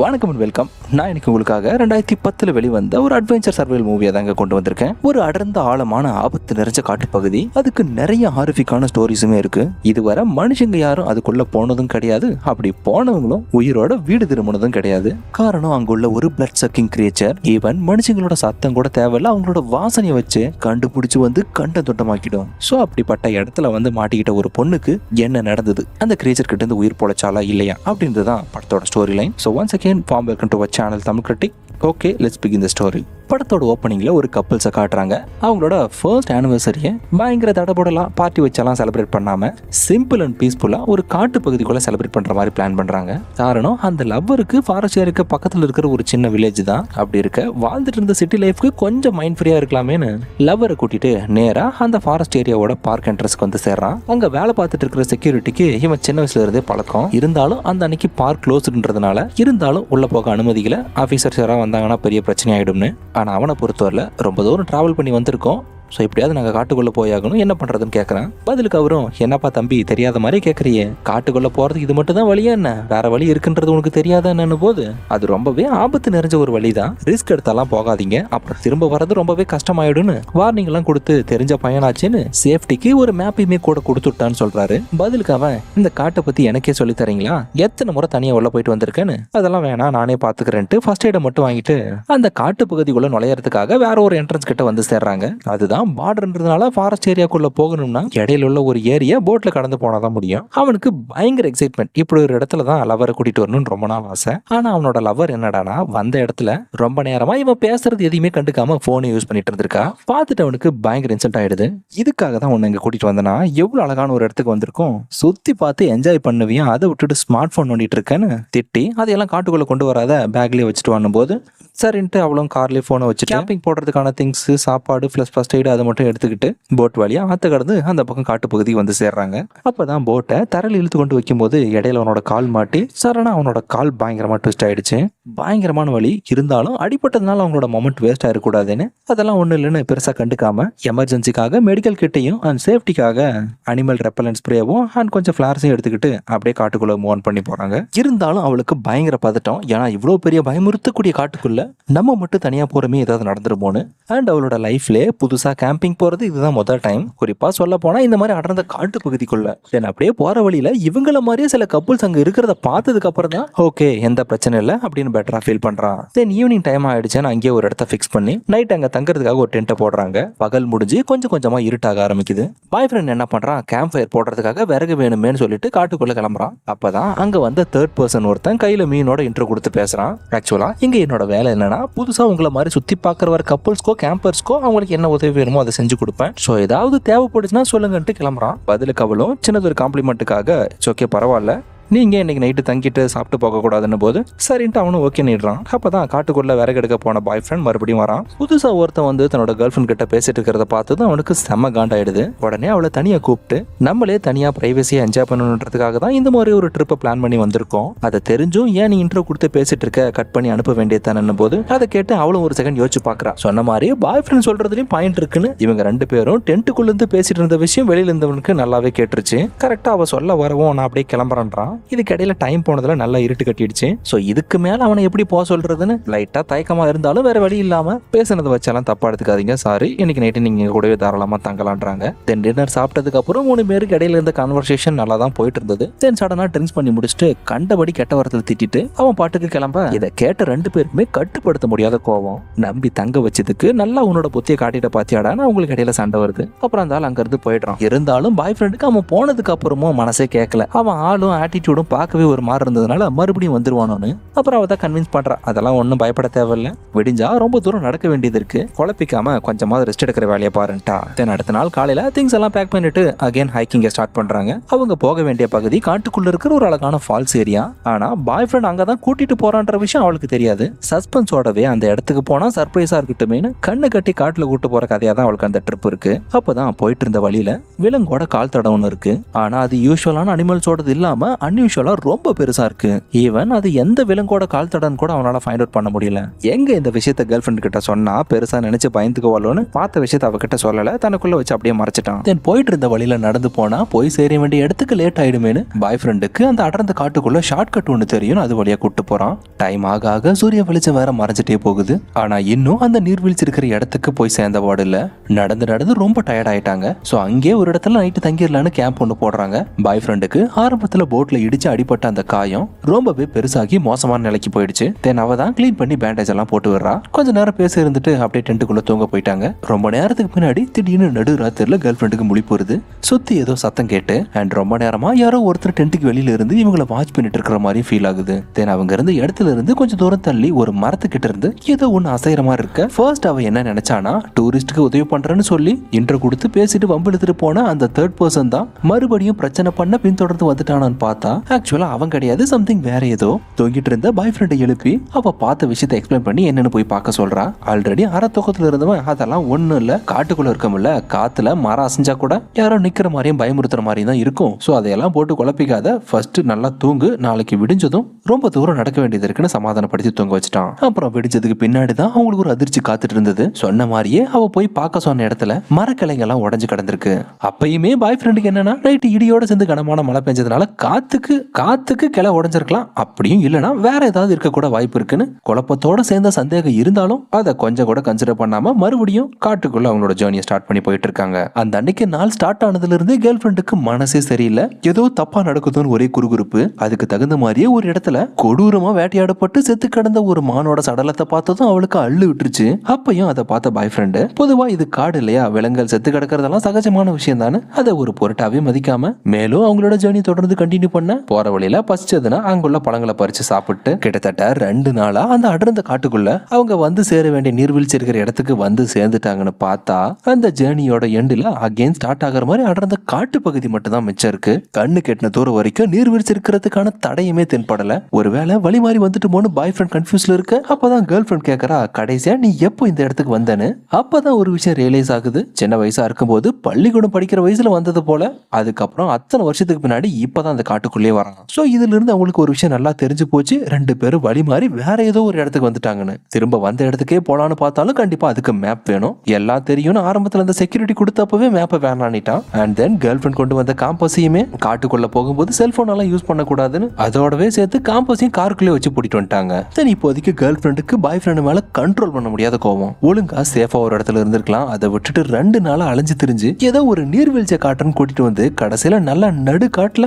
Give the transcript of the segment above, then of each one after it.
வணக்கம் and welcome. நான் இன்னைக்கு உங்களுக்காக 2010 வெளிவந்த ஒரு அட்வென்ச்சர் சர்வைவல் மூவியை தாங்க கொண்டு வந்திருக்கேன். ஒரு அடர்ந்த ஆழமான ஆபத்து நிறைஞ்ச காட்டுப்பகுதி. அதுக்கு நிறைய ஹாரிஃபிக்கான ஸ்டோரிஸுமே இருக்கு. இதுவரை மனுஷங்க யாரும் அதுக்குள்ள போனதும் கிடையாது. அப்படி போனவங்களும் உயிரோட வீடு திரும்பினதும் கிடையாது. காரணம் அங்குள்ள ஒரு பிளட் சக்கிங் கிரியேச்சர். ஈவன் மனுஷங்களோட சத்தம் கூட தேவையில்ல, அவங்களோட வாசனையை வச்சு கண்டுபிடிச்சு வந்து கண்ட தொட்டமாக்கிடும். ஸோ அப்படிப்பட்ட இடத்துல வந்து மாட்டிக்கிட்ட ஒரு பொண்ணுக்கு என்ன நடந்தது, அந்த கிரியேச்சர் கிட்ட இருந்து உயிர் பொழைச்சாலா இல்லையா அப்படின்றதுதான் படத்தோட story line. So once again, warm welcome to our channel Tamil Critic. Okay, let's begin the story. படத்தோட ஓப்பனிங்ல ஒரு கப்பல்ஸை காட்டுறாங்க. அவங்களோட ஃபர்ஸ்ட் ஆனிவர்சரியை பயங்கர தடபடலாம் பார்ட்டி வச்செல்லாம் செலிப்ரேட் பண்ணாம சிம்பிள் அண்ட் பீஸ்ஃபுல்லா ஒரு காட்டு பகுதிக்குள்ள செலிப்ரேட் பண்ற மாதிரி பிளான் பண்றாங்க. காரணம், அந்த லவ்வருக்கு ஃபாரஸ்ட் ஏரியாக்கு பக்கத்துல இருக்கிற ஒரு சின்ன வில்லேஜ் தான். அப்படி இருக்க வாழ்ந்துட்டு இருந்த சிட்டி லைஃப்க்கு கொஞ்சம் மைண்ட் ஃப்ரீயா இருக்கலாமேன்னு லவ்வரை கூட்டிட்டு நேரா அந்த ஃபாரஸ்ட் ஏரியாவோட பார்க் என்ட்ரன்ஸ்க்கு வந்து சேர்றான். அங்க வேலை பார்த்துட்டு இருக்கிற செக்யூரிட்டிக்கு இவன் சின்ன வயசுல இருந்தே பழக்கம். இருந்தாலும் அந்த அன்னைக்கு பார்க் க்ளோஸ்ன்றதுனால இருந்தாலும் உள்ள போக அனுமதிக்கல. ஆஃபீஸர்ஸ் யாராவது வந்தாங்கன்னா பெரிய பிரச்சனை ஆயிடும்னு. ஆனால் அவனை பொறுத்தவரையில் ரொம்ப தூரம் ட்ராவல் பண்ணி வந்திருக்கோம், ஸோ எப்படியாவது நாங்கள் காட்டுக்குள்ளே போயாகணும், என்ன பண்ணுறதுன்னு கேட்குறேன். பதிலுக்கு அவரும், என்னப்பா தம்பி தெரியாத மாதிரி கேட்குறியே, காட்டுக்குள்ளே போகிறதுக்கு இது மட்டும் தான் வழியா என்ன, வேற வழி இருக்குன்றது உனக்கு தெரியாத என்னன்னு போது, அது ரொம்பவே ஆபத்து நிறைஞ்ச ஒரு வழி தான், ரிஸ்க் எடுத்தாலாம் போகாதீங்க, அப்புறம் திரும்ப வர்றது ரொம்பவே கஷ்டமாயிடும்னு வார்னிங் எல்லாம் கொடுத்து தெரிஞ்ச பயனாச்சுன்னு சேஃப்டிக்கு ஒரு மேப்பையுமே கூட கொடுத்துட்டான்னு சொல்றாரு. பதிலுக்கு அவன், இந்த காட்டை பற்றி எனக்கே சொல்லி தரீங்களா, எத்தனை முறை தனியாக உள்ள போயிட்டு வந்திருக்கேன்னு, அதெல்லாம் வேணாம் நானே பார்த்துக்கிறேன்ட்டு ஃபர்ஸ்ட் எய்டை மட்டும் வாங்கிட்டு அந்த காட்டு பகுதிக்குள்ள நுழையறதுக்காக வேற ஒரு என்ட்ரன்ஸ் கிட்ட வந்து சேர்றாங்க. அதுதான் பார்டர்ன்றதுனால ஃபாரஸ்ட் ஏரியாக்குள்ள போகணும்னா இடையில உள்ள ஒரு ஏரியா போட்ல கடந்து போனாதான் முடியும். அவனுக்கு பயங்கர எக்ஸைட்மெண்ட், இப்படி ஒரு இடத்துல தான் லவரை கூட்டிட்டு வரணும்னு ரொம்ப நாள் ஆசை. ஆனா அவனோட லவர் என்னடானா வந்த இடத்துல ரொம்ப நேரமா இவன் பேசுறது எதையுமே கண்டுக்காம போனை யூஸ் பண்ணிட்டு இருந்திருக்கா. பார்த்துட்டு அவனுக்கு பயங்கர இன்சல்ட் ஆயிடுது. இதுக்காக தான் உன்னை இங்க கூட்டிட்டு வந்தனா, எவ்வளவு அழகான ஒரு இடத்துக்கு வந்திருக்கும், சுத்தி பார்த்து என்ஜாய் பண்ணுவியா, அதை விட்டுட்டு ஸ்மார்ட் போன் நோண்டிட்டு இருக்கேன்னு திட்டி அதையெல்லாம் காட்டுக்குள்ள கொண்டு வராத பேக்லயே வச்சுட்டு வாங்கும் போது சரின்ட்டு அவளும் கார்லேயே போனை வச்சு கேம்பிங் போடுறதுக்கான திங்ஸ், சாப்பாடு பிளஸ் ஃபர்ஸ்ட் எய்டு அதை மட்டும் எடுத்துக்கிட்டு போட் வழியா ஆத்த கடந்து அந்த பக்கம் காட்டு பகுதிக்கு வந்து சேர்றாங்க. அப்பதான் போட்டை தரையில் இழுத்து கொண்டு வைக்கும் போது இடையில அவனோட கால் மாட்டி சரணா அவனோட கால் பயங்கரமா ட்விஸ்ட் ஆயிடுச்சு. பயங்கரமான வலி இருந்தாலும் அடிப்பட்டதுனால அவங்களோட மொமெண்ட் வேஸ்ட் ஆயிடக்கூடாதுன்னு அதெல்லாம் ஒண்ணு இல்லைன்னு பெருசா கண்டுக்காம எமர்ஜென்சிக்காக மெடிக்கல் கிட்டையும் அண்ட் சேஃப்டிக்காக அனிமல் ரெப்பலன்ட் ஸ்ப்ரேவும் அண்ட் கொஞ்சம் ஃபிளார்ஸையும் எடுத்துக்கிட்டு அப்படியே காட்டுக்குள்ள மூவ் ஆன் பண்ணி போறாங்க. இருந்தாலும் அவளுக்கு பயங்கர பதட்டம், ஏன்னா இவ்வளவு பெரிய பயமுறுத்தக்கூடிய காட்டுக்குள்ள நம்ம மட்டும் தனியா போறமே ஏதாவது நடந்துருமோன்னு. அண்ட் அவளோட லைஃப்ல புதுசா கேம்பிங் போறது இதுதான் முதல் டைம். குறிப்பா சொல்ல போனா இந்த மாதிரி அடர்ந்த காட்டு பகுதிக்குள்ள தென் அப்படியே போற வழியில இவங்கள மாதிரியே சில கப்புள்ஸ் அங்க இருக்கிறத பார்த்ததுக்கு அப்புறம் தான் ஓகே எந்த பிரச்சனை இல்லை அப்படின்னு பெட்டரா ஃபீல் பண்றான். தென் ஈவினிங் டைம் ஆயிடுச்சுன்னு அங்கேயே ஒரு இடத்த ஃபிக்ஸ் பண்ணி நைட் அங்க தங்குறதுக்காக ஒரு டென்ட்டை போடுறாங்க. பகல் முடிஞ்சு கொஞ்சம் கொஞ்சமா இருட்டாக ஆரம்பிக்குது. பாய் ஃப்ரெண்ட் என்ன பண்றான், கேம்ப் ஃபயர் போடுறதுக்காக விறகு வேணுமேனு சொல்லிட்டு காட்டுக்குள்ள கிளம்புறான். அப்பதான் அங்க வந்த தேர்ட் பர்சன் ஒருத்தன் கையில மீனோட இன்ட்ரோ கொடுத்து பேசுறான். ஆக்சுவலா இங்க என்னோட வேலை என்னன்னா, புதுசா உங்களை மாதிரி சுத்தி பாக்குற கப்புள்ஸ்க்கோ கேம்பர்ஸ்க்கோ அவங்களுக்கு என்ன உதவி வேணுமோ அதை செஞ்சு கொடுப்பேன், ஸோ ஏதாவது தேவைப்படுச்சுன்னா சொல்லுங்கன்ட்டு கிளம்புறான். பதிலுக்கு அவளும் சின்னது ஒரு காம்ப்ளிமெண்ட்டுக்காக ஓகே பரவாயில்ல, நீங்க இன்னைக்கு நைட்டு தங்கிட்டு சாப்பிட்டு போக கூடாதுன்னு போது சரின்ட்டு அவனும் ஓகே நிடுறான். அப்பதான் காட்டுக்குள்ள விறகு எடுக்க போன பாய் ஃப்ரெண்ட் மறுபடியும் வரான். புதுசா ஒருத்தன் வந்து தன்னோட கேர்ள் ஃப்ரெண்ட் கிட்ட பேசிட்டு இருக்கிறத பார்த்ததும் அவனுக்கு செம்ம காண்டாயிடுது. உடனே அவளை தனியா கூப்பிட்டு நம்மளே தனியா பிரைவசியா என்ஜாய் பண்ணணுன்றதுக்காக தான் இந்த மாதிரி ஒரு ட்ரிப்பை பிளான் பண்ணி வந்திருக்கோம், அதை தெரிஞ்சும் ஏன் நீ இன்ட்ரோ கொடுத்து பேசிட்டு இருக்க, கட் பண்ணி அனுப்ப வேண்டியதானு போது அதை கேட்டு அவளும் ஒரு செகண்ட் யோசிச்சு பாக்குறா. சொன்ன மாதிரி பாய் ஃப்ரெண்ட் சொல்றதுலயும் பாயிண்ட் இருக்குன்னு இவங்க ரெண்டு பேரும் டென்ட்டுக்குள்ள இருந்து பேசிட்டு இருந்த விஷயம் வெளியில இருந்தவனுக்கு நல்லாவே கேட்டுருச்சு. கரெக்டா அவ சொல்ல வரவும் நான் அப்படியே கிளம்புறான்றான். இதுக்கு இடையில டைம் போனதுல நல்லா இருட்டு கட்டிடுச்சு. சோ இதுக்கு மேல அவனை எப்படி போக சொல்றதுன்னு லைட்டா தயக்கமா இருந்தாலும் வேற வழி இல்லாம பேசுனதை வச்சாலும் தப்பா எடுத்துக்காதீங்க, சாரி, இன்னைக்கு நைட்டு நீங்க கூடவே தாராளமா தங்கலான்றாங்க. தென் டின்னர் சாப்பிட்டதுக்கு அப்புறம் 3 பேருக்கு இடையில இருந்த கான்வர்சேஷன் நல்லா தான் போயிட்டு இருந்தது. தென் சடனா ட்ரிங்க்ஸ் பண்ணி முடிச்சுட்டு கண்டபடி கெட்ட வார்த்தையில திட்டிட்டு அவன் பாட்டுக்கு கிளம்ப. இதை கேட்ட 2 பேருமே கட்டுப்படுத்த முடியாத கோவம். நம்பி தங்க வச்சதுக்கு நல்லா உன்னோட புத்தியை காட்டிட்ட பாத்தியாடான்னு அவங்களுக்கு இடையில சண்டை வருது. அப்புறம் அந்த ஆள் அங்க இருந்து போயிடுறான். இருந்தாலும் பாய் ஃப்ரெண்டுக்கு அவன் போனதுக்கு அப்புறமும் மனசே கேட்கல. அவன் ஆளும் ஆட்டிடியூடும் பார்க்கவே ஒரு மாதிரி இருந்ததுனால மறுபடியும் வந்துருவானோன்னு அப்புறம் அவ தான் கன்வின்ஸ் பண்றா. அதெல்லாம் ஒன்றும் பயப்பட தேவையில்ல, விடிஞ்சா ரொம்ப தூரம் நடக்க வேண்டியது இருக்கு, குழப்பிக்காம கொஞ்சமாவது ரெஸ்ட் எடுக்கிற வேலையை பாருன்ட்டா. தென் அடுத்த நாள் காலையில திங்ஸ் எல்லாம் பேக் பண்ணிட்டு அகைன் ஹைக்கிங்க ஸ்டார்ட் பண்றாங்க. அவங்க போக வேண்டிய பகுதி காட்டுக்குள்ள இருக்கிற ஒரு அழகான ஃபால்ஸ் ஏரியா. ஆனா பாய் ஃப்ரெண்ட் அங்கதான் கூட்டிட்டு போறான்ற விஷயம் அவளுக்கு தெரியாது. சஸ்பென்ஸோடவே அந்த இடத்துக்கு போனா சர்ப்ரைஸா இருக்கட்டுமேனு கண்ணு கட்டி காட்டுல கூட்டு போற கதையா தான் அவளுக்கு அந்த ட்ரிப் இருக்கு. அப்பதான் போயிட்டு இருந்த வழியில விலங்கோட கால் தடம் ஒன்று இருக்கு. ஆனா அது யூஸ்வலான அனிமல்ஸோடது இல்லாம அன்யூஷுவலா ரொம்ப பெருசா இருக்கு. ஈவன் அது எந்த விலங்கோட கால் தடன்னு கூட அவனால ஃபைண்ட் அவுட் பண்ண முடியல. எங்க இந்த விஷயத்த கேர்ள் ஃப்ரெண்ட் கிட்ட சொன்னா பெருசா நினைச்சு பயந்துக்குவாளோன்னு பார்த்த விஷயத்த அவகிட்ட சொல்லல, தனக்குள்ள வச்சு அப்படியே மறைச்சிட்டான். தென் போயிட்டு இருந்த வழியில நடந்து போனா போய் சேர வேண்டிய இடத்துக்கு லேட் ஆயிடுமேனு பாய் ஃப்ரெண்டுக்கு அந்த அடர்ந்த காட்டுக்குள்ள ஷார்ட் கட் ஒன்று தெரியும், அது வழியா கூட்டு போறான். டைம் ஆக ஆக சூரிய வெளிச்சம் வேற மறைஞ்சிட்டே போகுது. ஆனா இன்னும் அந்த நீர்வீழ்ச்சி இருக்கிற இடத்துக்கு போய் சேர்ந்த பாடு இல்ல. நடந்து நடந்து ரொம்ப டயர்ட் ஆயிட்டாங்க. சோ அங்கே ஒரு இடத்துல நைட்டு தங்கிடலான்னு கேம்ப் ஒன்று போடுறாங்க. பாய் ஃப்ரெண்டுக்கு ஆரம்பத்துல போட்ல இடிச்சு அடிபட்ட அந்த காயம் ரொம்பவே பெருசாகி மோசமான நிலைக்கு போயிடுச்சு. தென் அவ தான் கிளீன் பண்ணி பேண்டேஜ் எல்லாம் போட்டு விடுறா. கொஞ்ச நேரம் பேச இருந்துட்டு அப்படியே டென்ட்டுக்குள்ள தூங்க போயிட்டாங்க. ரொம்ப நேரத்துக்கு பின்னாடி திடீர்னு நடு ராத்திரில கேர்ள் ஃப்ரெண்டுக்கு முழிப்பு வருது. சுத்தி ஏதோ சத்தம் கேட்டு அண்ட் ரொம்ப நேரமா யாரோ ஒருத்தர் டென்ட்டுக்கு வெளியில இருந்து இவங்களை வாட்ச் பண்ணிட்டு இருக்கிற மாதிரி ஃபீல் ஆகுது. தென் அவங்க இருந்த இடத்துல இருந்து கொஞ்சம் தூரம் தள்ளி ஒரு மரத்துக்கிட்ட இருந்து ஏதோ ஒன்னு அசைற மாதிரி இருக்க. ஃபர்ஸ்ட் அவ என்ன நினைச்சானா டூரிஸ்டுக்கு உதவி பண்றேன்னு சொல்லி இன்ட்ரோ கொடுத்து பேசிட்டு வம்பு எடுத்துட்டு போன அந்த தேர்ட் பர்சன் தான் மறுபடியும் பிரச்சனை பண்ண பின்தொடர்ந்து வந்துட்டானான்னு பார்த்தா ஆக்சுவலா அவன் கிடையாது, சம்திங் வேற ஏதோ. தூங்கிட்டு இருந்த பாய் ஃப்ரெண்டை எழுப்பி அவ பார்த்த விஷயத்தை எக்ஸ்பிளைன் பண்ணி என்னன்னு போய் பார்க்க சொல்றா. ஆல்ரெடி அரை தூக்கத்துல இருந்தவன் அதெல்லாம் ஒண்ணும் இல்ல, காட்டுக்குள்ள இருக்கமில்ல, காத்துல மரம் அசைஞ்சா கூட யாரோ நிக்கிற மாதிரியும் பயமுறுத்துற மாதிரியும் தான் இருக்கும். சோ அதையெல்லாம் போட்டு குழப்பிக்காத, ஃபர்ஸ்ட் நல்லா தூங்கு, நாளைக்கு விடிஞ்சதும் ரொம்ப தூரம் நடக்க வேண்டியது இருக்குன்னு சமாதானப்படுத்தி தூங்க வச்சுட்டான். அப்புறம் விடிஞ்சதுக்கு பின்னாடி தான் அவங்களுக்கு ஒரு அதிர்ச்சி காத்துட்டு இருந்தது. சொன்ன மாதிரியே அவ போய் பார்க்க சொன்ன இடத்துல மரக்கிளைங்க எல்லாம் உடஞ்சு கிடந்திருக்கு. அப்பயுமே பாய் ஃப்ரெண்டுக்கு என்னன்னா நைட்டு இடியோட சேர்ந்து கனமான மழை பெஞ்சதுனால காத்துக்கு கிளை உடஞ்சிருக்கலாம், அப்படியும் இல்லைன்னா வேற ஏதாவது இருக்க கூட வாய்ப்பு இருக்குன்னு குழப்பத்தோட சேர்ந்த சந்தேகம் இருந்தாலும் அதை கொஞ்சம் கூட கன்சிடர் பண்ணாம மறுபடியும் காட்டுக்குள்ள அவங்களோட ஜேர்னியை ஸ்டார்ட் பண்ணி போயிட்டு இருக்காங்க. அந்த அன்னைக்கு நாள் ஸ்டார்ட் ஆனதுல இருந்து கேர்ள் ஃப்ரெண்டுக்கு மனசே சரியில்லை, ஏதோ தப்பா நடக்குதுன்னு ஒரே குறுகுறுப்பு. அதுக்கு தகுந்த மாதிரியே ஒரு இடத்துல கொடூரமா வேட்டையாடப்பட்டு செத்து கிடந்த ஒரு மானோட சடலத்தை பார்த்ததும் அவளுக்கு அள்ளு விட்டுருச்சு. அப்பயும் அதை பார்த்த பாய் ஃப்ரெண்டு பொதுவா இது காடு இல்லையா, விலங்குகள் செத்து கிடக்கிறதெல்லாம் சகஜமான விஷயம் தானே, அதை ஒரு பொருட்டாவே மதிக்காம மேலும் அவங்களோட ஜேர்னி தொடர்ந்து கண்டினியூ பண்ண. போற வழியில பசிச்சதுன்னா அங்குள்ள பழங்களை பறிச்சு சாப்பிட்டு கிட்டத்தட்ட 2 நாளா அந்த அடர்ந்த காட்டுக்குள்ள அவங்க வந்து சேர வேண்டிய நீர்வீழ்ச்சி இருக்கிற இடத்துக்கு வந்து சேர்ந்துட்டாங்கன்னு பார்த்தா அந்த ஜேர்னியோட எண்டுல அகைன் ஸ்டார்ட் ஆகிற மாதிரி அடர்ந்த காட்டு பகுதி மட்டும் தான் மிச்சம் இருக்கு. கண்ணு கெட்டின தூரம் வரைக்கும் நீர்வீழ்ச்சி இருக்கிறதுக்கான தடையுமே தென்படல. ஒருவேளை வழி மாறி வந்துட்டுமோன்னு பாய் ஃப்ரெண்ட் கன்ஃபியூஸ்ல இருக்க. அப்பதான் கேர்ள் ஃப்ரெண்ட் கேட்கறா, கடைசியா நீ எப்போ இந்த இடத்துக்கு வந்தேன்னு. அப்பதான் ஒரு விஷயம் ரியலைஸ் ஆகுது. சின்ன வயசா இருக்கும்போது பள்ளிக்கூடம் படிக்கிற வயசுல வந்தது போல, அதுக்கப்புறம் அத்தனை வருஷத்துக்கு பின்னாடி இப்பதான் அந்த காட்டுக்குள்ளேயே வரான். சோ இதுல இருந்து அவங்களுக்கு ஒரு விஷயம் நல்லா தெரிஞ்சு போச்சு, 2 பேரும் வழி மாறி வேற ஏதோ ஒரு இடத்துக்கு வந்துட்டாங்கன்னு. திரும்ப வந்த இடத்துக்கே போலான்னு பார்த்தாலும் கண்டிப்பா அதுக்கு மேப் வேணும். எல்லாம் தெரியும்னு ஆரம்பத்துல அந்த செக்யூரிட்டி கொடுத்தப்பவே மேப்பை வேணானிட்டான். அண்ட் தென் கேர்ள் ஃப்ரெண்ட் கொண்டு வந்த காம்பஸையுமே காட்டுக்குள்ள போகும்போது செல்போன் எல்லாம் யூஸ் பண்ணக்கூடாதுன்னு அதோடவே சேர்த்து காம்பஸையும் காருக்குள்ளே வச்சு கூட்டிட்டு வந்துட்டாங்க. தென் இப்போதைக்கு கேர்ள் ஃப்ரெண்டுக்கு பாய் ஃப்ரெண்டு மேல கண்ட்ரோல் பண்ண முடியாத கோவம். ஒழுங்கா சேஃபா ஒரு இடத்துல இருந்திருக்கலாம், அதை விட்டுட்டு 2 நாளா அலைஞ்சு திரிஞ்சு ஏதோ ஒரு நீர்வீழ்ச்சியை காட்டுன்னு கூட்டிட்டு வந்து கடைசியில நல்லா நடு காட்டுல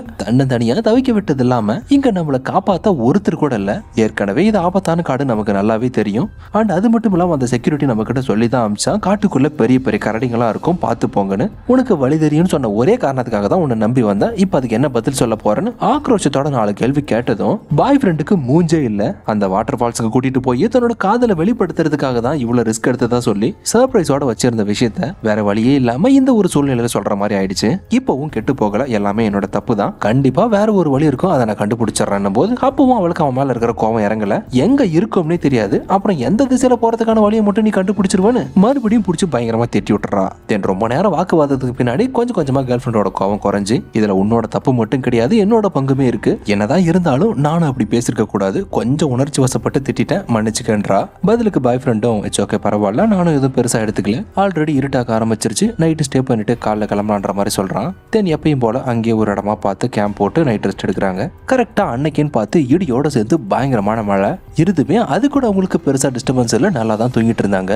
தனியா தவிக்க விட்டது இல்லாம இங்க நம்மளை காப்பாத்த ஒருத்தர் கூட இல்ல. ஏற்கனவே இது ஆபத்தான காடு நமக்கு நல்லாவே தெரியும். அண்ட் அது மட்டும் இல்லாம அந்த செக்யூரிட்டி நம்ம கிட்ட சொல்லி தான் அமிச்சா காட்டுக்குள்ள பெரிய பெரிய கரடிங்களா இருக்கும், பார்த்து போங்கன்னு. உனக்கு வழி தெரியும்னு சொன்ன ஒரே காரணத்துக்காக தான் உன்னை நம்பி வந்தேன், இப்ப அதுக்கு என்ன பதில் சொல்ல போறேன்னு ஆக்ரோஷத்தோட 4 கேள்வி கேட்டதும் பாய் ஃப்ரெண்டுக்கு மூஞ்சே இல்ல. அந்த வாட்டர் ஃபால்ஸுக்கு கூட்டிட்டு போய் தன்னோட காதலை வெளிப்படுத்துறதுக்காக தான் இவ்வளவு ரிஸ்க் எடுத்ததா சொல்லி சர்ப்ரைஸோட வச்சிருந்த விஷயத்த வேற வழியே இல்லாம இந்த ஒரு சூழ்நிலையில சொல்ற மாதிரி ஆயிடுச்சு. இப்பவும் கெட்டு போகல, எல்லாமே என்னோட தப்பு தான், கண்டிப்பா வேற ஒரு வழி இருக்கும், அதை நான் கண்டுபிடிச்சிடறேன் போது அப்பவும் அவளுக்கு அவன் மேல இருக்கிற கோவம் இறங்கல. எங்க இருக்கும்னே தெரியாது, அப்புறம் எந்த திசையில போறதுக்கான வழியை மட்டும் நீ கண்டுபிடிச்சிருவான்னு மறுபடியும் பிடிச்சி பயங்கரமா திட்டி விட்டுறா. தென் ரொம்ப நேரம் வாக்குவாதத்துக்கு பின்னாடி கொஞ்சம் கொஞ்சமா கேர்ள் ஃப்ரெண்டோட கோவம் குறைஞ்சு, இதுல உன்னோட தப்பு மட்டும் கிடையாது, என்னோட பங்குமே இருக்கு, என்னதான் இருந்தாலும் நானும் அப்படி பேசிருக்க கூடாது, கொஞ்சம் உணர்ச்சி வசப்பட்டு திட்டிட்டேன், மன்னிச்சுக்கன்றா. பதிலுக்கு பாய் ஃப்ரெண்டும் இட்ஸ் ஓகே பரவாயில்ல, நானும் எதுவும் பெருசா எடுத்துக்கல, ஆல்ரெடி இருட்டாக்க ஆரம்பிச்சிருச்சு, நைட்டு ஸ்டே பண்ணிட்டு காலைல கிளம்பலான்ற மாதிரி சொல்றான். தென் எப்பயும் போல அங்கேயே ஒரு இடமா பார்த்து கேம்ப் போட்டு நைட் ரெஸ்ட் எடுக்கிறாங்க. கரெக்டா அன்னைக்குன்னு பார்த்து இடியோட சேர்த்து பயங்கரமான மழை. இருதுமே அது கூட அவங்களுக்கு பெருசா டிஸ்டர்பன்ஸ் இல்லை, நல்லா தான் தூங்கிட்டு இருந்தாங்க.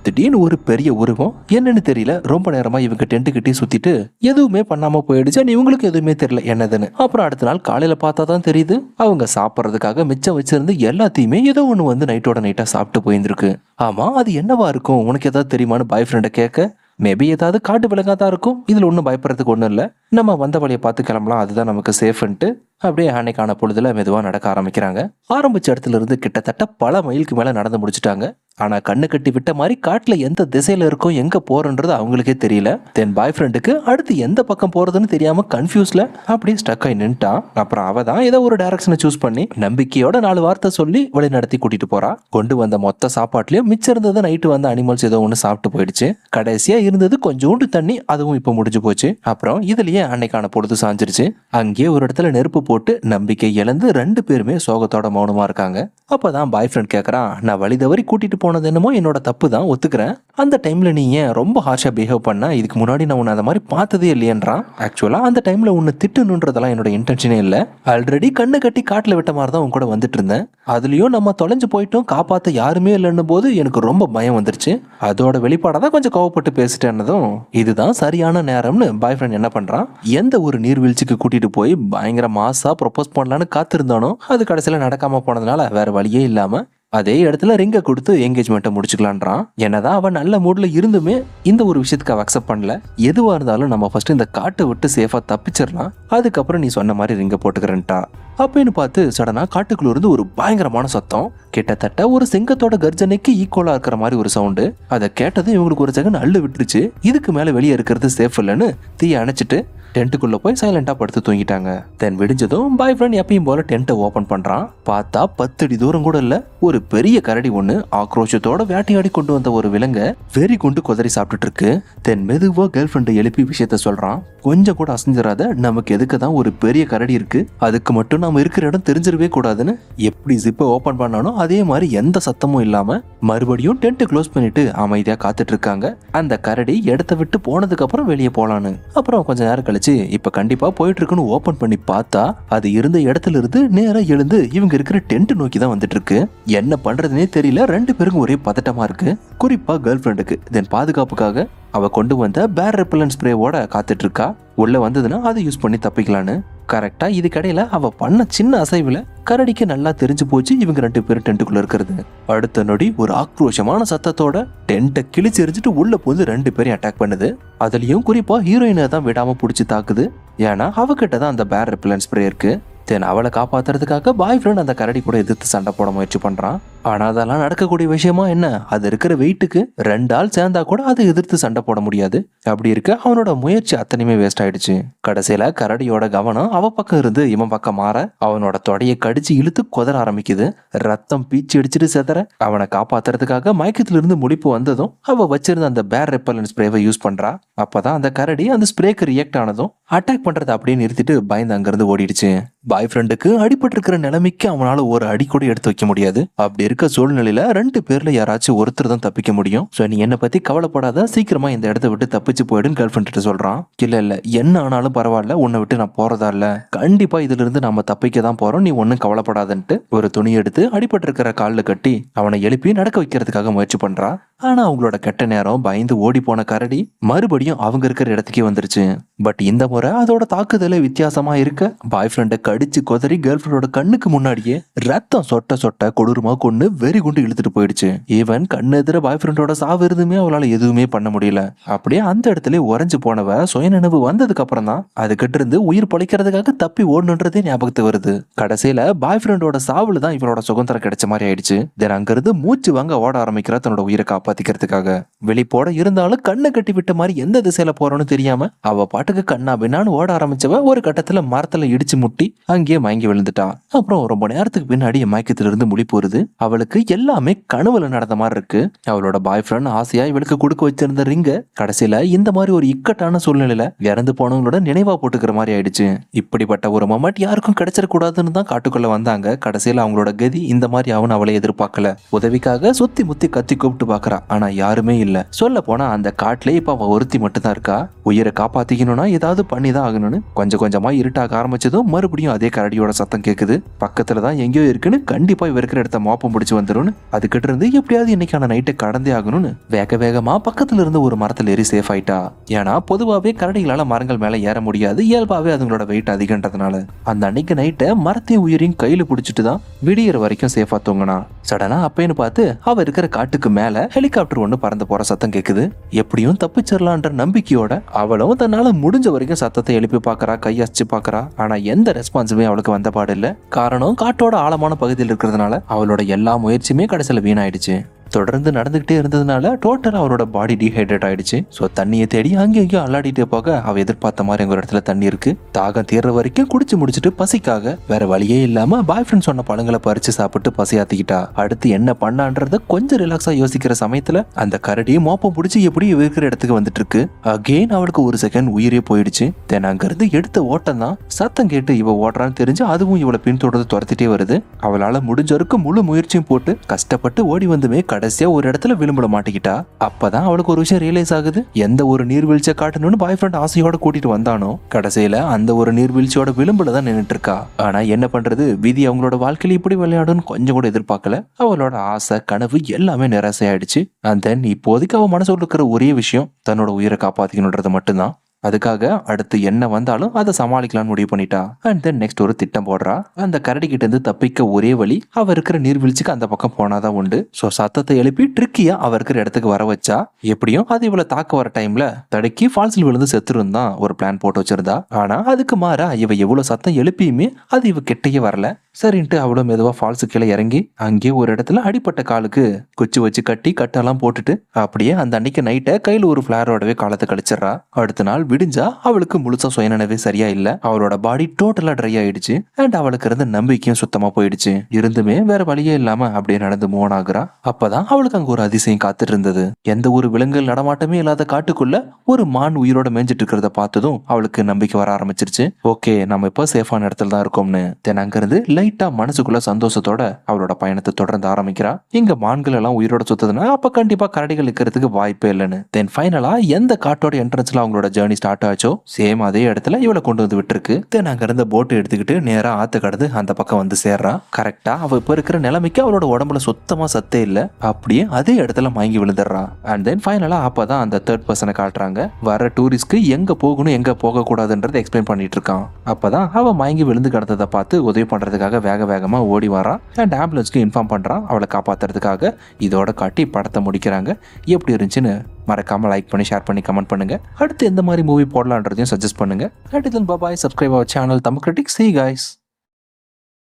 திடீர்னு ஒரு பெரிய உருவம் என்னன்னு தெரியல ரொம்ப நேரமா இவங்க டென்ட் கிட்டே சுத்திட்டு எதுவுமே பண்ணாம போயிடுச்சு. இவங்களுக்கு எதுவுமே தெரியல என்னதுன்னு. அப்புறம் அடுத்த நாள் காலையில பார்த்தா தான் தெரியுது, அவங்க சாப்பிட்றதுக்காக மிச்சம் வச்சிருந்து எல்லாத்தையுமே ஏதோ ஒண்ணு வந்து நைட்டோட நைட்டா சாப்பிட்டு போயிருந்திருக்கு. ஆமா அது என்னவா இருக்கும், உனக்கு ஏதாவது தெரியுமான்னு பாய் ஃப்ரெண்டை கேட்க, மேபி ஏதாவது காட்டு விலங்கா தான் இருக்கும், இதுல ஒன்றும் பயப்படுறதுக்கு ஒன்றும் இல்லை, நம்ம வந்த வழியை பார்த்து கிளம்பலாம், அதுதான் நமக்கு சேஃப்ன்ட்டு அப்படியே அன்னைக்கான பொழுதுல மெதுவாக நடக்க ஆரம்பிக்கிறாங்க. ஆரம்பிச்ச இடத்துல இருந்து கிட்டத்தட்ட பல மைலுக்கு மேல நடந்து முடிச்சுட்டாங்க. ஆனா கண்ணு கட்டி விட்ட மாதிரி காட்டுல எந்த திசையில இருக்கோ எங்க போறன்றது அவங்களுக்கே தெரியல. தென் பாய் ஃப்ரெண்டுக்கு அடுத்து எந்த பக்கம் போறதுன்னு தெரியாம கன்ஃபியூஸ்ல அப்படியே ஸ்டக் ஆகி நின்ட்டான். அப்புறம் அவ தான் ஏதோ ஒரு டைரக்ஷனை சூஸ் பண்ணி நம்பிக்கையோட 4 வார்த்தை சொல்லி வழி நடத்தி கூட்டிட்டு போறா. கொண்டு வந்த மொத்த சாப்பாட்டுலயும் மிச்சம் இருந்தது நைட்டு வந்து அனிமல்ஸ் ஏதோ ஒண்ணு சாப்பிட்டு போயிடுச்சு. கடைசியா இருந்தது கொஞ்சோண்டு தண்ணி, அதுவும் இப்ப முடிஞ்சு போச்சு. அப்புறம் இதுலயே அன்னைக்கான பொழுது சாஞ்சிருச்சு. அங்கே ஒரு இடத்துல நெருப்பு போட்டு நம்பிக்கை இழந்து 2 பேருமே சோகத்தோட மௌனமா இருக்காங்க. அப்பதான் பாய் ஃப்ரெண்ட் கேக்குறான், நான் வழி தவறி கூட்டிட்டு போனது என்னமோ என்னோட தப்பு தான், ஒத்துக்கிறேன். அந்த டைம்ல நீ ஏன் ரொம்ப ஹார்ஷா பிஹேவ் பண்ண? இதுக்கு முன்னாடி நான் உன்னை அந்த மாதிரி பார்த்ததே இல்லையன்றான். ஆக்சுவலா அந்த டைம்ல உன்னை திட்டணுன்றதெல்லாம் என்னோட இன்டென்ஷனே இல்ல. ஆல்ரெடி கண்ணு கட்டி காட்டுல விட்ட மாதிரி தான் உன் கூட வந்துட்டு இருந்தேன். அதுலயும் நம்ம தொலைஞ்சு போயிட்டோம், காப்பாத்த யாருமே இல்லைன்னு போது எனக்கு ரொம்ப பயம் வந்துருச்சு. அதோட வெளிப்பாடாதான் கொஞ்சம் கோவப்பட்டு பேசிட்டேன்னதும் இதுதான் சரியான நேரம்னு பாய் ஃப்ரெண்ட் என்ன பண்றான், எந்த ஒரு நீர்வீழ்ச்சிக்கு கூட்டிட்டு போய் பயங்கர மாசா ப்ரொபோஸ் பண்ணலான்னு காத்திருந்தானோ அது கடைசியில நடக்காம போனதுனால வேற வழியே இல்லாம அதே இடத்துல ரிங்கை கொடுத்து என்கேஜ்மெண்ட்டை முடிச்சுக்கலான்றான். என்னதான் அவன் நல்ல மூட்ல இருந்துமே இந்த ஒரு விஷயத்துக்கு அவ அக்செப்ட் பண்ணல. எதுவா இருந்தாலும் நம்ம ஃபர்ஸ்ட் இந்த காட்டை விட்டு சேஃபா தப்பிச்சிடலாம், அதுக்கப்புறம் நீ சொன்ன மாதிரி ரிங்கை போட்டுக்கிறேன்ட்டா. அப்படின்னு பார்த்து சடனா காட்டுக்குள்ள இருந்து ஒரு பயங்கரமான சத்தம், கிட்டத்தட்ட ஒரு சிங்கத்தோட கர்ஜனைக்கு ஈக்குவலா இருக்கிற மாதிரி ஒரு சவுண்டு. அதை கேட்டதும் இவங்களுக்கு ஒரு செகண்ட் அள்ளு விட்டுருச்சு. இதுக்கு மேல வெளியே இருக்கிறது சேஃப் இல்லைன்னு தீயை அணைச்சிட்டு டென்ட்டுக்குள்ள போய் சைலண்டா படுத்து தூங்கிட்டாங்க. தென் விடிஞ்சதும் பாய் ஃப்ரெண்ட் எப்பயும் போல டென்ட்டை ஓபன் பண்றான். பார்த்தா 10 அடி தூரம் கூட இல்ல, ஒரு பெரிய கரடி ஒண்ணு ஆக்ரோஷத்தோட வேட்டையாடி கொண்டு வந்த ஒரு விலங்க வெறி கொண்டு கொதறி சாப்பிட்டுட்டு இருக்கு. தென் மெதுவா கேர்ள் ஃப்ரெண்டை எழுப்பி விஷயத்த சொல்றான், கொஞ்சம் கூட அசைஞ்சிடாத, நமக்கு எதுக்கு தான் ஒரு பெரிய கரடி இருக்கு, அதுக்கு மட்டும் நாம இருக்கிற இடம் தெரிஞ்சிடவே கூடாதுன்னு. எப்படி ஜிப்பை ஓபன் பண்ணானோ அதே மாதிரி எந்த சத்தமும் இல்லாம மறுபடியும் டென்ட் க்ளோஸ் பண்ணிட்டு அமைதியா காத்துட்டு இருக்காங்க. அந்த கரடி இடத்த விட்டு போனதுக்கு அப்புறம் வெளியே போலான்னு. அப்புறம் கொஞ்ச நேரம் கழிச்சு இப்ப கண்டிப்பா போயிட்டு இருக்குன்னு ஓபன் பண்ணி பார்த்தா அது இருந்த இடத்துல இருந்து நேரா எழுந்து இவங்க இருக்கிற டென்ட் நோக்கி தான் வந்துட்டு இருக்கு. என்ன பண்றதுனே தெரியல, 2 பேருக்கும் ஒரே பதட்டமா இருக்கு. குறிப்பா கேர்ள் ஃப்ரெண்டுக்கு. தென் பாதுகாப்புக்காக அவ கொண்டு வந்த பேர் ரெப்பலன்ட் ஸ்ப்ரேவோட காத்துட்டு இருக்கா. உள்ள வந்ததுன்னா அதை யூஸ் பண்ணி தப்பிக்கலான்னு. கரெக்டா இதுக்கடையில அவ பண்ண சின்ன அசைவுல கரடிக்கு நல்லா தெரிஞ்சு போச்சு இவங்க 2 பேரும் டென்ட்டுக்குள்ள இருக்கிறது. அடுத்த நொடி ஒரு ஆக்ரோஷமான சத்தத்தோட டென்ட்டை கிழிச்சு எரிஞ்சிட்டு உள்ள போது 2 பேரையும் அட்டாக் பண்ணுது. அதுலயும் குறிப்பா ஹீரோயினை தான் விடாம பிடிச்சி தாக்குது. ஏன்னா அவகிட்ட தான் அந்த பேர் ரெப்பலன்ட் ஸ்ப்ரே இருக்கு. தென் அவளை காப்பாத்துறதுக்காக பாய் ஃப்ரெண்ட் அந்த கரடி கூட எதிர்த்து சண்டை போட முயற்சி பண்றான். ஆனா அதெல்லாம் நடக்கக்கூடிய விஷயமா என்ன, அது இருக்கிற வெயிட்டுக்கு 2 ஆள் சேர்ந்தா கூட அதை எதிர்த்து சண்டை போட முடியாது. அப்படி இருக்க அவனோட முயற்சி அத்தனையுமே வேஸ்ட் ஆயிடுச்சு. கடைசியில கரடியோட கவனம் அவ பக்கம் இருந்து இவன் பக்கம் மாற அவனோட தொடையை கடிச்சு இழுத்து கொதற ஆரம்பிக்குது. ரத்தம் பீச்சு அடிச்சுட்டு செதற அவனை காப்பாத்துறதுக்காக மயக்கத்துல இருந்து முழிப்பு வந்ததும் அவ வச்சிருந்த அந்த பேர் ரெப்பலன்ட் ஸ்ப்ரேவை யூஸ் பண்றா. அப்பதான் அந்த கரடி அந்த ஸ்ப்ரேக்கு ரியாக்ட் ஆனதும் அட்டாக் பண்றதை அப்படியே நிறுத்திட்டு பயந்து அங்கிருந்து ஓடிடுச்சு. பாய் ஃப்ரெண்டுக்கு அடிபட்டு இருக்கிற நிலைமைக்கு அவனால ஒரு அடி கூட எடுத்து வைக்க முடியாது. அப்படி இருக்க சூழ்நிலையில 2 பேர்ல யாராச்சும் ஒருத்தர் தான் தப்பிக்க முடியும். சோ நீ என்ன பத்தி கவலைப்படாத, சீக்கிரமா இந்த இடத்த விட்டு தப்பிச்சு போயிடுன்னு கேர்ள் ஃப்ரெண்ட் சொல்றான். இல்ல என்ன ஆனாலும் பரவாயில்ல, உன்னை விட்டு நான் போறதா இல்ல, கண்டிப்பா இதுல இருந்து நம்ம தப்பிக்க தான் போறோம், நீ ஒன்னும் கவலைப்படாதன்ட்டு ஒரு துணி எடுத்து அடிபட்டு இருக்கிற காலில் கட்டி அவனை எழுப்பி நடக்க வைக்கிறதுக்காக முயற்சி பண்றா. ஆனா அவங்களோட கெட்ட நேரம் பயந்து ஓடி போன கரடி மறுபடியும் அவங்க இருக்கிற இடத்துக்கே வந்துருச்சு. பட் இந்த முறை அதோட தாக்குதலே வித்தியாசமா இருக்க பாய் ஃப்ரெண்டை கடிச்சு கொதறி கேர்ள் ஃப்ரெண்டோட கண்ணுக்கு முன்னாடியே ரத்தம் சொட்ட சொட்ட கொடூரமா கொண்டு வெறி கொண்டு இழுத்துட்டு போயிடுச்சு. ஈவன் கண்ணு எதிர பாய் ஃப்ரெண்டோட சாவு இருந்துமே அவளால எதுவுமே பண்ண முடியல. அப்படியே அந்த இடத்துல உறைஞ்சு போனவ சுயநினைவு வந்ததுக்கு அப்புறம் தான் அதுகிட்ட இருந்து உயிர் பொழைக்கிறதுக்காக தப்பி ஓடணுன்றதே ஞாபகத்துக்கு வருது. கடைசியில பாய் ஃப்ரெண்டோட சாவுல தான் இவளோட சுதந்திரம் கிடைச்ச மாதிரி ஆயிடுச்சு. தென் அங்கிருந்து மூச்சு வாங்க ஓட ஆரம்பிக்கிறா தன்னோட உயிரை காப்பாத்திக்கிறதுக்காக. வெளிப்போட இருந்தாலும் கண்ணை கட்டி விட்ட மாதிரி எந்த திசையில போறோன்னு தெரியாம அவ பாட்டுக்கு கண்ணா பின்னான்னு ஓட ஆரம்பிச்சவ ஒரு கட்டத்துல மரத்துல இடிச்சு முட்டி அங்கேயே மயங்கி விழுந்துட்டா. அப்புறம் ரொம்ப நேரத்துக்கு பின்னாடி மயக்கத்துல இருந்து முழிப்பு வருது. அவளுக்கு எல்லாமே கனவுல நடந்த மாதிரி இருக்கு. அவளோட பாய் ஃப்ரெண்ட் ஆசையா இவளுக்கு கொடுக்க வச்சிருந்த ரிங்க கடைசியில இந்த மாதிரி ஒரு இக்கட்டான சூழ்நிலையில இறந்து போனவங்களோட நினைவா போட்டுக்கிற மாதிரி ஆயிடுச்சு. இப்படிப்பட்ட ஒரு மொமெண்ட் யாருக்கும் கிடைச்சிடக்கூடாதுன்னு தான் காட்டுக்குள்ள வந்தாங்க. கடைசியில அவங்களோட கதி இந்த மாதிரி அவன் அவளை எதிர்பார்க்கல. உதவிக்காக சுத்தி முத்தி கத்தி கூப்பிட்டு பாக்குறா, ஆனா யாருமே இல்ல. சொல்ல போனா அந்த காட்டுல இப்ப அவ ஒருத்தி மட்டும் தான் இருக்கா. உயிரை காப்பாத்திக்கணும்னா ஏதாவது பண்ணிதான் ஆகணும்னு கொஞ்சம் கொஞ்சமா இருட்டாக ஆரம்பிச்சதும் மறுபடியும் அதே கரடியோட சத்தம் கேக்குது. பக்கத்துலதான் எங்கேயோ இருக்குன்னு, கண்டிப்பா இவ இருக்கிற இடத்த மோப்பம் பிடிச்சு வந்துடும். அதுகிட்ட இருந்து எப்படியாவது இன்னைக்கான நைட்டை கடந்தே ஆகணும்னு வேக வேகமா பக்கத்துல இருந்து ஒரு மரத்துல ஏறி சேஃப் ஆயிட்டா. ஏன்னா பொதுவாவே கரடிகளால மரங்கள் மேல ஏற முடியாது, இயல்பாவே அதுங்களோட வெயிட் அதிகன்றதுனால. அந்த அன்னைக்கு நைட்டை மரத்தையும் உயிரையும் கையில பிடிச்சிட்டு தான் விடியற வரைக்கும் சேஃபா தூங்கினா. சடனா அப்பேன்னு பார்த்து அவ இருக்கிற காட்டுக்கு மேல ஹெலிகாப்டர் ஒண்ணு பறந்து போற சத்தம் கேக்குது. எப்படியும் தப்பிச்சிடலான்ற நம்பிக்கையோட அவளும் தன்னால முடிஞ்ச வரைக்கும் சத்தத்தை எழுப்பி பாக்குறா, கையசிச்சு பாக்குறா. ஆனா எந்த ரெஸ்பான்ஸுமே அவளுக்கு வந்த பாடு இல்ல. காரணம் காட்டோட ஆழமான பகுதியில் இருக்கிறதுனால அவளோட எல்லா முயற்சியுமே கடைசியில வீணாயிடுச்சு. தொடர்ந்து நடந்துகிட்டே இருந்ததுனால டோட்டலா அவரோட பாடி டீஹைட்ரேட் ஆயிடுச்சு. ஸோ தண்ணியை தேடி அங்கேயும் அல்லாடிட்டே போக அவ எதிர்பார்த்த மாதிரி அங்க ஒரு இடத்துல தண்ணி இருக்கு. தாகம் தீர்ற வரைக்கும் குடிச்சு முடிச்சுட்டு பசிக்காக வேற வழியே இல்லாம பாய் ஃப்ரெண்ட் சொன்ன பழங்களை பறிச்சு சாப்பிட்டு பசியாத்திக்கிட்டா. அடுத்து என்ன பண்ணான்றத கொஞ்சம் ரிலாக்ஸா யோசிக்கிற சமயத்துல அந்த கரடி மோப்பம் பிடிச்சி எப்படி இருக்கிற இடத்துக்கு வந்துட்டு இருக்கு. அகெயின் அவளுக்கு ஒரு செகண்ட் உயிரே போயிடுச்சு. தென் அங்க இருந்து எடுத்த ஓட்டம் தான் சத்தம் கேட்டு இவ ஓடுறான்னு தெரிஞ்சு அதுவும் இவளை பின்தொடர்ந்து துரத்திட்டே வருது. அவளால முடிஞ்ச வரைக்கும் முழு முயற்சியும் போட்டு கஷ்டப்பட்டு ஓடி வந்துமே கடைசியா ஒரு இடத்துல விளிம்புல மாட்டிக்கிட்டா. அப்பதான் அவளுக்கு ஒரு விஷயம் ரியலைஸ் ஆகுது. எந்த ஒரு நீர்வீழ்ச்சியை காட்டணும்னு பாய் ஃப்ரெண்ட் ஆசையோட கூட்டிட்டு வந்தானோ கடைசியில அந்த ஒரு நீர்வீழ்ச்சியோட விளிம்புல தான் நின்னுட்டு இருக்கா. ஆனா என்ன பண்றது, விதி அவங்களோட வாழ்க்கையில இப்படி விளையாடுன்னு கொஞ்சம் கூட எதிர்பார்க்கல. அவளோட ஆசை கனவு எல்லாமே நிராசையாயிடுச்சு. அண்ட் தென் இப்போதைக்கு அவ மனசுல இருக்கிற ஒரே விஷயம் தன்னோட உயிரை காப்பாத்திக்கணுன்றது மட்டும்தான். அதுக்காக அடுத்து என்ன வந்தாலும் அதை சமாளிக்கலாம்னு முடிவு பண்ணிட்டா. அண்ட் தென் நெக்ஸ்ட் ஒரு திட்டம் போடுறா. அந்த கரடி கிட்ட இருந்து தப்பிக்க ஒரே வழி அவ இருக்கிற நீர்வீழ்ச்சிக்கு அந்த பக்கம் போனாதான் உண்டு. சோ சத்தத்தை எழுப்பி ட்ரிக்கியா அவ இருக்கிற இடத்துக்கு வர வச்சா. எப்படியும் அது இவளை தாக்க வர டைம்ல தடுக்கி ஃபால்ஸில் விழுந்து செத்துருந்தான் ஒரு பிளான் போட்டு வச்சிருந்தா. ஆனா அதுக்கு மாறா இவ எவ்வளவு சத்தம் எழுப்பியுமே அது இவ கிட்டையே வரல. சரின்ட்டு அவ்வளவு மெதுவா ஃபால்ஸு கீழே இறங்கி அங்கேயே ஒரு இடத்துல அடிப்பட்ட காலுக்கு குச்சி வச்சு கட்டி கட்டெல்லாம் போட்டுட்டு அப்படியே அந்த அன்னைக்கு நைட்டை கையில ஒரு பிளாரோடவே காலத்தை கழிச்சிடறா. அடுத்த நாள் விடிஞ்சா அவளுக்கு முழுசா சுயநினைவே சரியா இல்ல. அவளோட பாடி டோட்டலா ட்ரை ஆயிடுச்சு. அண்ட் அவளுக்கு இருந்த நம்பிக்கையும் சுத்தமா போயிடுச்சு. இருந்துமே வேற வழியே இல்லாம அப்படியே நடந்து மூவ் ஆகுறா. அப்பதான் அவளுக்கு அங்க ஒரு அதிசயம் காத்துட்டு இருந்தது. எந்த ஒரு விலங்குகள் நடமாட்டமே இல்லாத காட்டுக்குள்ள ஒரு மான் உயிரோட மேய்ஞ்சிட்டு இருக்கிறத பார்த்ததும் அவளுக்கு நம்பிக்கை வர ஆரம்பிச்சிருச்சு. ஓகே, நம்ம இப்ப சேஃபான இடத்துல தான் இருக்கோம்னு. தென் அங்கிருந்து லைட்டா மனசுக்குள்ள சந்தோஷத்தோட அவளோட பயணத்தை தொடர்ந்து ஆரம்பிக்கிறா. இங்க மான்கள் எல்லாம் உயிரோட சுத்ததுன்னா அப்ப கண்டிப்பா கரடிகள் இருக்கிறதுக்கு வாய்ப்பே இல்லைன்னு. தென் ஃபைனலா எந்த காட்டோட என்ட்ரன்ஸ்ல அவங்களோட ஜேர்னி ஸ்டார்ட் ஆச்சோ சேம் அதே இடத்துல இவளை கொண்டு வந்து விட்டுருக்கு. தென் அங்க இருந்த போட்டு எடுத்துக்கிட்டு நேரா ஆத்து கடந்து அந்த பக்கம் வந்து சேர்றா. கரெக்டா அவ இப்ப இருக்கிற நிலைமைக்கு அவளோட உடம்புல சுத்தமா சத்தே இல்ல. அப்படியே அதே இடத்துல மயங்கி விழுந்துடுறா. அண்ட் தென் ஃபைனலா அப்பதான் அந்த தேர்ட் பர்சனை காட்டுறாங்க. வர டூரிஸ்ட்க்கு எங்க போகணும் எங்க போக கூடாதுன்றதை எக்ஸ்பிளைன் பண்ணிட்டு இருக்கான். அப்பதான் அவ மயங்கி விழுந்து கிடந்ததை பார்த்து உதவி பண்றதுக்காக வேகமா ஓடி வரா. அண்ட் ஆம்புலன்ஸ்க்கு இன்ஃபார்ம் பண்றான் அவளை காப்பாத்துறதுக்காக. இதோட காட்டி படத்தை முடிக்கிறாங்க. எப்படி இருந்துச்சுன்னு மறக்காம லைக் பண்ணி ஷேர் பண்ணி கமெண்ட் பண்ணுங்க. அடுத்து எந்த மாதிரி மூவி போடலான்றதையும் சஜஸ்ட் பண்ணுங்க. அடுத்து bye, subscribe our channel Tamil critics. See you guys.